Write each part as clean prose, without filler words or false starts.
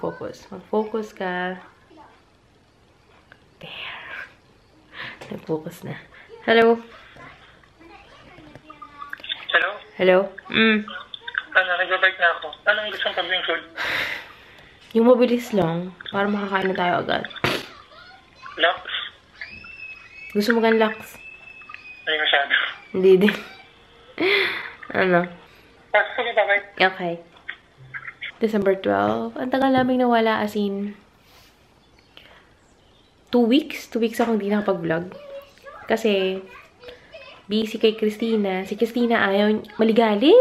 Focus. Mag-focus ka. There. Nag-focus na. Hello? Hello? Hello? Nagbabike na ako. Anong gusto mong pag-lingkod? Yung mabilis lang, para makakain na tayo agad. Lux? Gusto mo gan Lux? Ay, masyado. Hindi din. Ano? Pasok ko ba, bike? Okay. December 12. Ang tagal naming nawala, as in 2 weeks. 2 weeks ako hindi nakapag-vlog. Kasi busy kay Christina. Si Christina ayaw, maligalig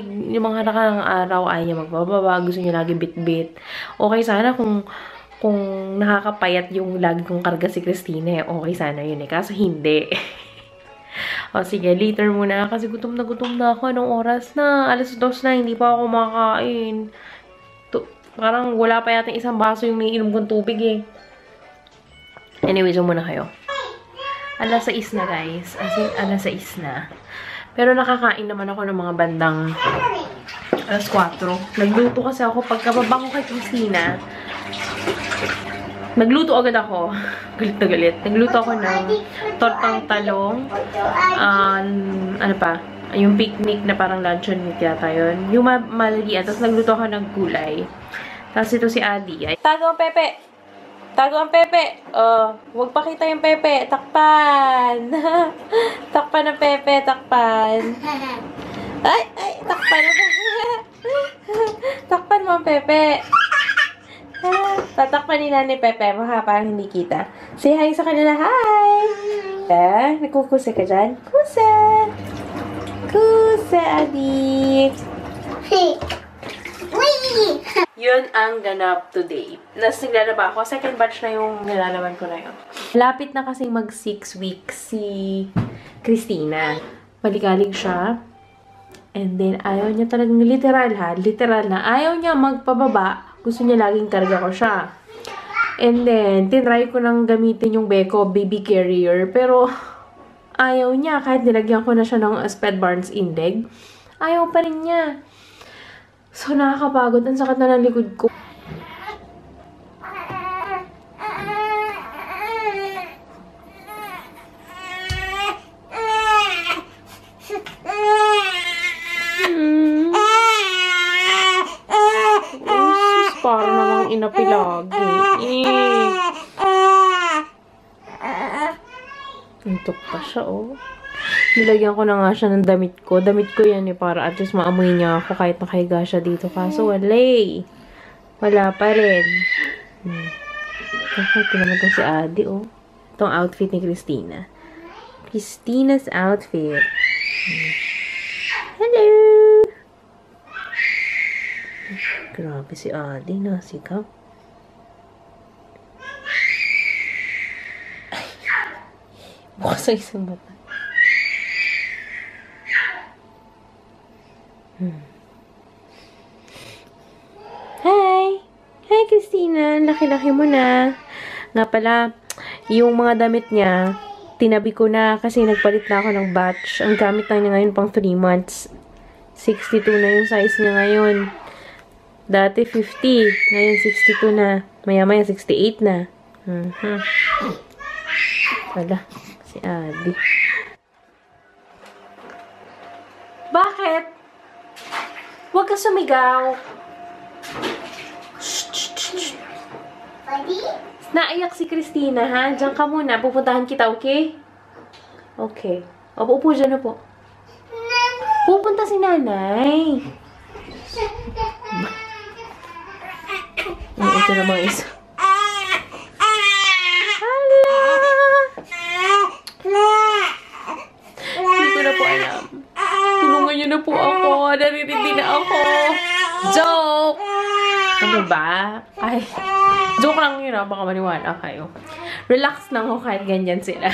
yung mga nakarang araw, ayaw niya magbababa, gusto niya lagi bit-bit. Okay sana kung nakakapayat yung lagi kong karga si Christina, okay sana yun eh. Kaso hindi. O sige, later muna kasi gutom na ako nung oras na. 2:00 na, hindi pa ako makakain. Parang wala pa yata isang baso yung naiinom kong tubig eh. Anyway, so muna kayo. 6:00 na guys. As in, 6:00 na. Pero nakakain naman ako ng mga bandang 4:00. Nagluto kasi ako. Pagkababa ko kay Christina, nagluto agad ako. Galit na galit. Nagluto ako ng tortang talong. Ano pa? Yung picnic na parang luncheon meat yata yun. Yung malalian. Tapos nagluto ako ng gulay. Tapos ito si Adi. Tago ang Pepe! Tago ang Pepe. Oh, huwag pakita yung Pepe. Takpan. Takpan ng Pepe. Takpan. Ay, takpan ng Pepe. Takpan mo ang Pepe. Tatakpan ni Nani Pepe mo ha, parang hindi kita. Say hi sa kanila. Hi! Nagkukusa ka dyan? Kusa! Kusa, Adi! Yun ang ganap today. Nas naglalaba ako. Second batch na yung nilalaban ko na yun. Lapit na kasing mag 6 weeks si Christina. Maligalig siya. And then, ayaw niya talagang literal na ayaw niya magpababa. Gusto niya laging karga ko siya. And then, tinry ko nang gamitin yung Beko baby carrier. Pero, ayaw niya. Kahit nilagyan ko na siya ng Sped Barnes Inleg, ayaw pa rin niya. So, nakakapagod. Ang sakit na ng likod ko. Para namang inapilagi. Antok pa siya, oh. Nilagyan ko na nga siya ng damit ko. Damit ko yan eh, para at least maamoy niya ako kahit nakahiga siya dito. Kaso wala eh. Wala pa rin. Ito naman to si Adi, oh. Itong outfit ni Christina. Christina's outfit. Hello! Grabe si Adi, nasikap. Bukas ang isang mata. Hi! Hi, Christina! Laki-laki mo na. Nga pala, yung mga damit niya, tinabi ko na kasi nagpalit na ako ng batch. Ang gamit na niya ngayon pang 3 months. 62 na yung size niya ngayon. Dati 50. Ngayon 62 na. Maya-maya 68 na. Wala. Si Adi. Bakit? Huwag ka sumigaw. Naiyak si Christina, ha? Diyan ka muna. Pupuntahan kita, okay? Okay. O, upo dyan na po. Pupunta si nanay. Ito na mga isa. Hala! Hindi ko na po alam. Tulungan niyo na po ako. Naririndi na ako. Joke! Ano ba? Ay, joke lang yun, baka maniwala kayo. Relax lang ako kahit ganyan sila.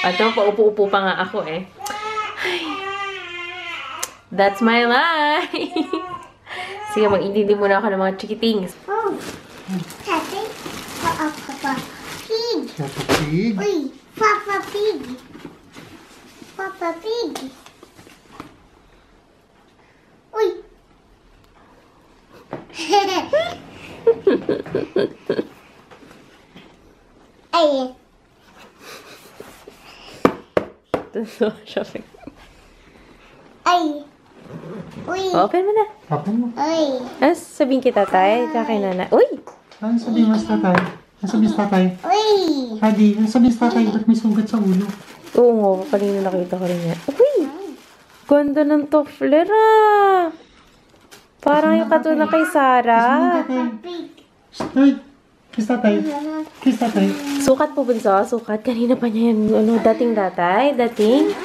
At paupo-upo pa nga ako eh. Ay, that's my life! Sige, mag-intindi muna ako ng mga chikitings. Oh, Tatay, Papa Pig. Papa Pig? Uy, Papa Pig. Papa Pig. Uy. Ay. Shopping. Ay. Uy. Open mo na. Open mo. Uy. Ah, sabihin kita tayo. Tsaka kay nana. Uy! Ano sabihin mo sa tatay? Ano sabihin sa tatay? Uy. Adi, ano sabihin sa tatay? Ba't may sugat sa ulo? Oo nga, kanina nakita ko rin yan. Uy! Ganda ng tuffler ah! Parang yung katulad kay Sarah. Pig. Uy! Kiss tatay. Kiss tatay. Sukat po bunso, sukat. Kanina pa niya yan, dating tatay, dating.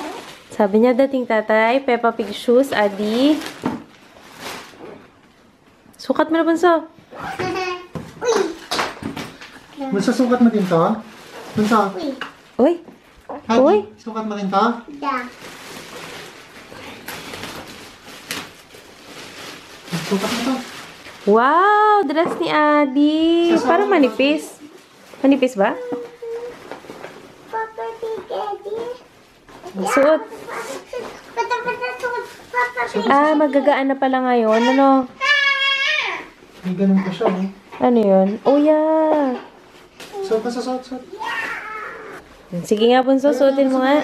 Sabi niya, dating tatay, Peppa Pig shoes, Adi. Sukat mo na bunso. Uy. Masasukat mo din to? Bunso? Uy. Uy! Adi, Uy. sukat mo din to? Da. Sukat mo to. Wow! Dress ni Adi. Parang manipis. Manipis ba? Papa Pig, Eddie. Suot. Pata Papa Pig. Ah, magagaan na pala ngayon. Ano? May ganun pa siya, oh. Ano yun? Oh, yeah. Suot. Sige nga, bunso, suotin mo nga.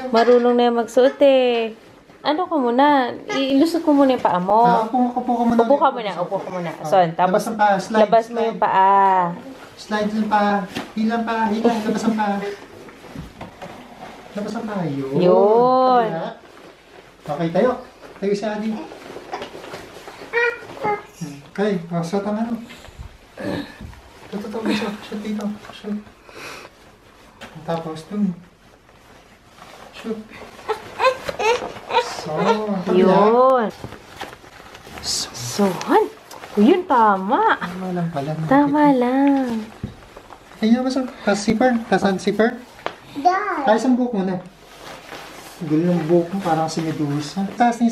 Marunong na yung magsuot eh. Ano ko muna? Ilusot ko muna yung paa mo. Upo ka muna. Upo ka muna. So, tapos Labas ang paa. Slide. labas mo yung paa. Slide yung paa. Hilang paa. Labas ang paa. Labas ang paa. Yun. Yun. Kabila. Okay, tayo. Tayo si Adi. Okay, suot ang ano. Ito. Shoot dito. Shoot. Tapos dun. Shoot. So, Yun. Suhan. Yun, tama. Tama lang pala. Tama lang. Ayun naman sa zipper. Tasan zipper. Da. Ayos ang buhok mo na. Gulo ng buhok mo, parang si Medusa. Taas.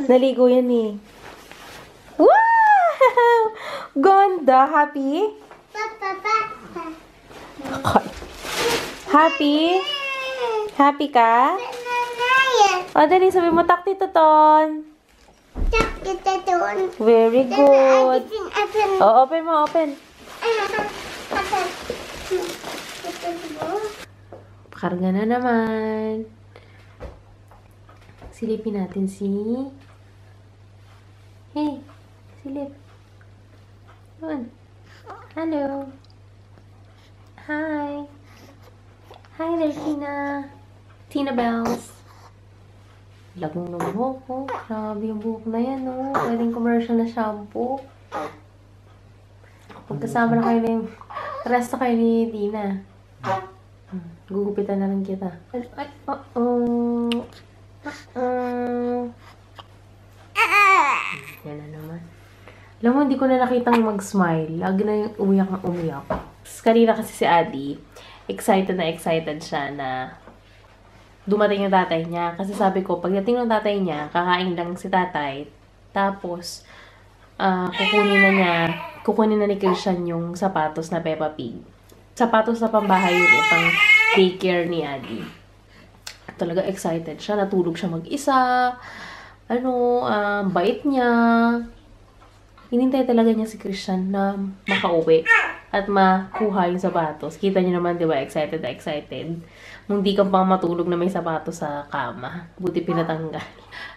Naligo yan eh. Wow! Ganda. Happy? Papa. Happy? Happy ka? Nanay. O, dali, sabi mo, takti tuton. Tak kita doon. Very good. Open. O, open mo, open. Open. Karga na naman. Silipin natin si... Hey, silip. Yun. Hello. Hi. Hi there, Tina. Tina Bells. Lagong ng buhok ko. Grabe yung buhok na yan, no? Pwedeng commercial na shampoo. Pagkasama na kayo ng... Rest na kayo ni Tina. Gugupitan na lang kita. Ay, Yan na naman. Alam mo, hindi ko na nakitang mag-smile. Lagi na yung umiyak. Kanina kasi si Adi, excited siya na dumating yung tatay niya. Kasi sabi ko, pagdating ng tatay niya, kakain lang si tatay. Tapos, kukunin na ni Christian yung sapatos na Peppa Pig. Sapatos na pambahay yun eh, pang daycare ni Adi. Talaga excited siya. Natulog siya mag-isa. Bait niya. Hinintay talaga niya si Christian na makauwi at makuha yung sapatos. Kita niyo naman, di ba? Excited. Hindi ka pang matulog na may sapatos sa kama. Buti pinatanggal.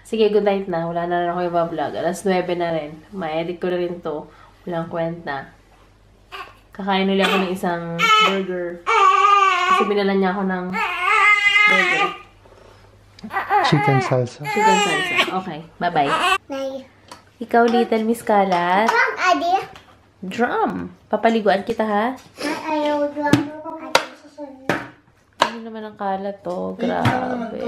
Sige, good night na. Wala na rin ako yung vlog. Alas 9 na rin. Ma-edit ko na rin to. Walang kwenta. Kakain ulit ako ng isang burger. Kasi binalan niya ako ng burger. Chicken salsa. Okay, bye-bye. Nay. Ikaw, Little Miss Kalat. Pang Adi. Drum. Papaliguan kita, ha? Ayaw doon. Ano naman ang kalat to? Grabe.